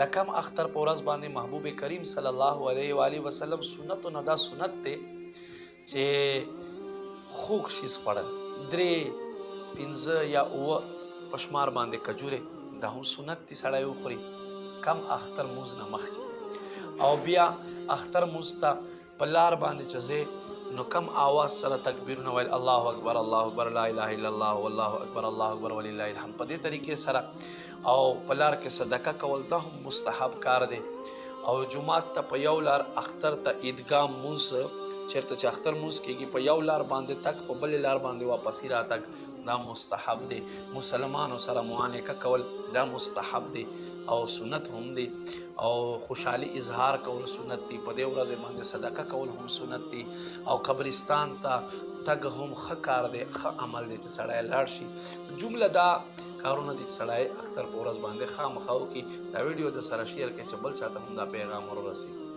د کم اختر په ورځ باندې محبوب کریم صلی الله علیه و آله وسلم سنتو نه دا سنت دی چې خوږ شیز خوړل 3 5 یا 9 په شمار باندې کجورې دا هم سنت دي سړی وخوري کم اختر مونځ نه مخکې او بیا اختر مونځ ته په لار باندې چې ځې نو کم آواز سره تکبیرونه ویل الله اکبر لا اله الا الله والله اکبر ولله الحمد په دې طریقې سره او په لار کې صدقه کول دا هم مستحب کار دی او جمعات ته په یو لار اختر ته عیدګاه مونځ چېرته چې اختر مونځ کېږي په یو لار باندې تک په بلې لار باندې واپسې راتګ دا مستحب دی مسلمانو سره معانقه کول دا مستحب دی او سنت هم دی او خوشحالي اظهار کول سنت دی په دې ورځ باندې صدقه کول هم سنت دی او قبرستان ته تګ هم ښه کار دی ښه عمل دی چې سړی لاړ شي جمله دا کارونه دي چې سړی اختر په ورځ باندې خامخا وکړي دا ویډیو د سره شیر کړئ چې بل چاته هم دا پیغام ورسېږي